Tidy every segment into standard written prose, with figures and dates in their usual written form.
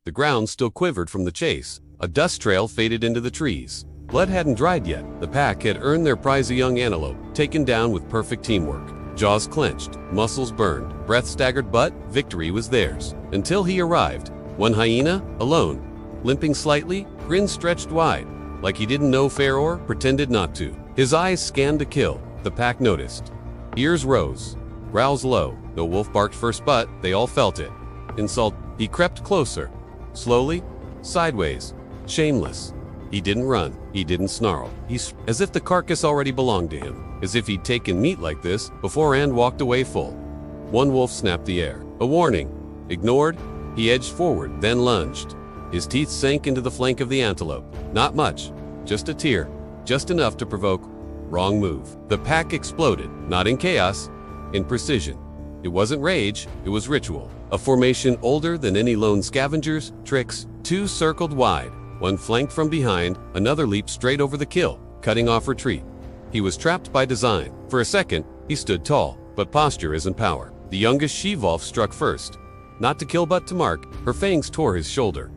The ground still quivered from the chase. A dust trail faded into the trees. Blood hadn't dried yet. The pack had earned their prize, a young antelope, taken down with perfect teamwork. Jaws clenched, muscles burned, breath staggered, but victory was theirs. Until he arrived. One hyena, alone, limping slightly, grin stretched wide, like he didn't know fair or pretended not to. His eyes scanned the kill. The pack noticed. Ears rose, growls low. No wolf barked first, but they all felt it. Insult. He crept closer, slowly, sideways, shameless. He didn't run. He didn't snarl. As if the carcass already belonged to him. As if he'd taken meat like this before and walked away full. One wolf snapped the air. A warning. Ignored, he edged forward, then lunged. His teeth sank into the flank of the antelope. Not much, just a tear, just enough to provoke. Wrong move. The pack exploded, not in chaos, in precision. It wasn't rage, it was ritual. A formation older than any lone scavenger's tricks. Two circled wide, one flanked from behind, another leaped straight over the kill, cutting off retreat. He was trapped by design. For a second, he stood tall, but posture isn't power. The youngest she-wolf struck first. Not to kill but to mark. Her fangs tore his shoulder.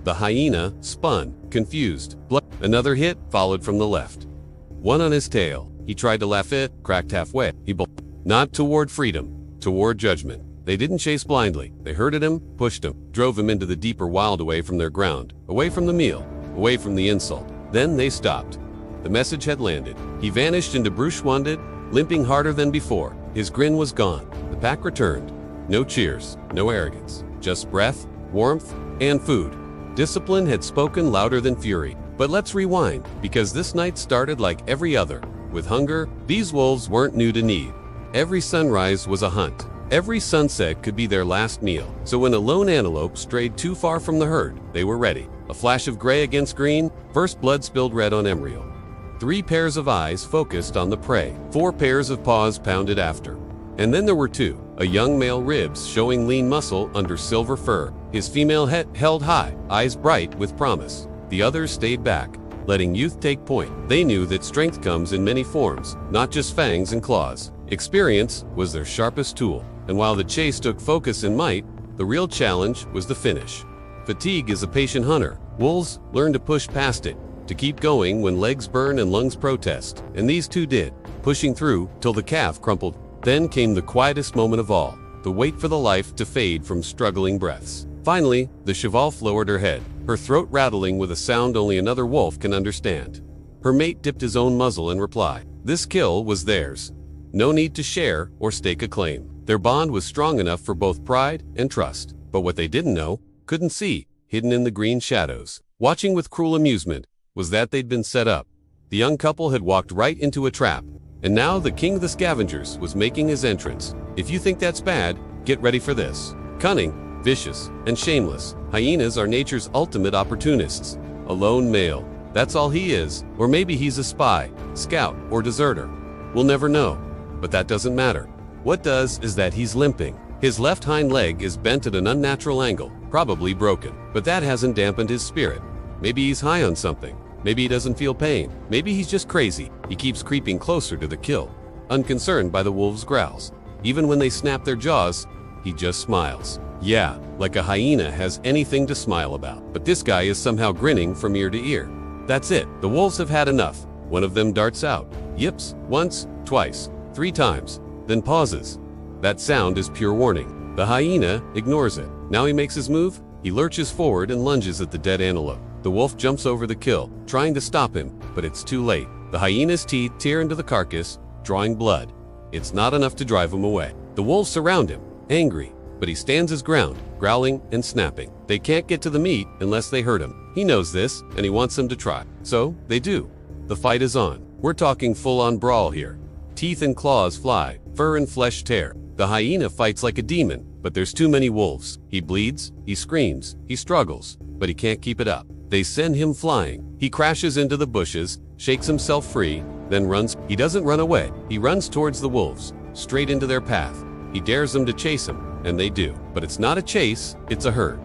The hyena spun, confused. Another hit followed from the left. One on his tail. He tried to laugh it, cracked halfway. He bolted. Not toward freedom, toward judgment. They didn't chase blindly. They herded him, pushed him, drove him into the deeper wild, away from their ground, away from the meal, away from the insult. Then they stopped. The message had landed. He vanished into Bruchwanded, limping harder than before. His grin was gone. The pack returned. No cheers, no arrogance, just breath, warmth, and food. Discipline had spoken louder than fury. But let's rewind, because this night started like every other. With hunger, these wolves weren't new to need. Every sunrise was a hunt. Every sunset could be their last meal. So when a lone antelope strayed too far from the herd, they were ready. A flash of gray against green, first blood spilled red on emerald. 3 pairs of eyes focused on the prey. 4 pairs of paws pounded after. And then there were 2. A young male, ribs showing lean muscle under silver fur. His female head held high, eyes bright with promise. The others stayed back, letting youth take point. They knew that strength comes in many forms, not just fangs and claws. Experience was their sharpest tool. And while the chase took focus and might, the real challenge was the finish. Fatigue is a patient hunter. Wolves learn to push past it, to keep going when legs burn and lungs protest. And these 2 did, pushing through till the calf crumpled. Then came the quietest moment of all, the wait for the life to fade from struggling breaths. Finally, the she-wolf lowered her head, her throat rattling with a sound only another wolf can understand. Her mate dipped his own muzzle in reply. This kill was theirs. No need to share or stake a claim. Their bond was strong enough for both pride and trust. But what they didn't know, couldn't see, hidden in the green shadows, watching with cruel amusement, was that they'd been set up. The young couple had walked right into a trap. And now the king of the scavengers was making his entrance. If you think that's bad, get ready for this. Cunning, vicious, and shameless, hyenas are nature's ultimate opportunists. A lone male, that's all he is. Or maybe he's a spy, scout, or deserter. We'll never know. But that doesn't matter. What does is that he's limping. His left hind leg is bent at an unnatural angle, probably broken. But that hasn't dampened his spirit. Maybe he's high on something. Maybe he doesn't feel pain. Maybe he's just crazy. He keeps creeping closer to the kill, unconcerned by the wolves' growls. Even when they snap their jaws, he just smiles. Yeah, like a hyena has anything to smile about. But this guy is somehow grinning from ear to ear. That's it. The wolves have had enough. One of them darts out. Yips, once, twice, 3 times, then pauses. That sound is pure warning. The hyena ignores it. Now he makes his move. He lurches forward and lunges at the dead antelope. The wolf jumps over the kill, trying to stop him, but it's too late. The hyena's teeth tear into the carcass, drawing blood. It's not enough to drive him away. The wolves surround him, angry, but he stands his ground, growling and snapping. They can't get to the meat unless they hurt him. He knows this, and he wants them to try. So, they do. The fight is on. We're talking full-on brawl here. Teeth and claws fly, fur and flesh tear. The hyena fights like a demon, but there's too many wolves. He bleeds, he screams, he struggles, but he can't keep it up. They send him flying. He crashes into the bushes, shakes himself free, then runs. He doesn't run away. He runs towards the wolves, straight into their path. He dares them to chase him, and they do. But it's not a chase, it's a herd.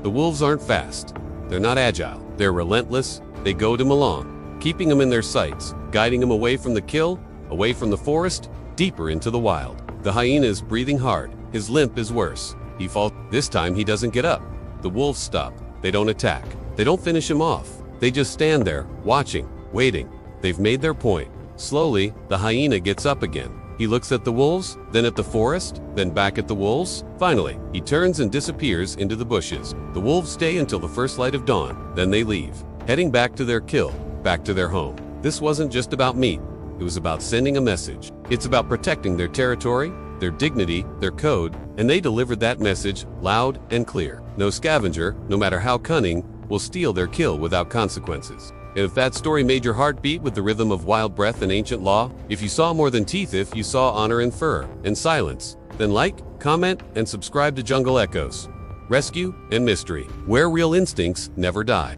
The wolves aren't fast. They're not agile. They're relentless. They goad him along, keeping him in their sights, guiding him away from the kill, away from the forest, deeper into the wild. The hyena is breathing hard. His limp is worse. He falls. This time he doesn't get up. The wolves stop. They don't attack. They don't finish him off. They just stand there, watching, waiting. They've made their point. Slowly, the hyena gets up again. He looks at the wolves, then at the forest, then back at the wolves. Finally, he turns and disappears into the bushes. The wolves stay until the first light of dawn, then they leave, heading back to their kill, back to their home. This wasn't just about meat. It was about sending a message. It's about protecting their territory, their dignity, their code, and they delivered that message loud and clear. No scavenger, no matter how cunning, will steal their kill without consequences. And if that story made your heart beat with the rhythm of wild breath and ancient law, if you saw more than teeth, if you saw honor and fur and silence, then like, comment, and subscribe to Jungle Echoes. Rescue and mystery, where real instincts never die.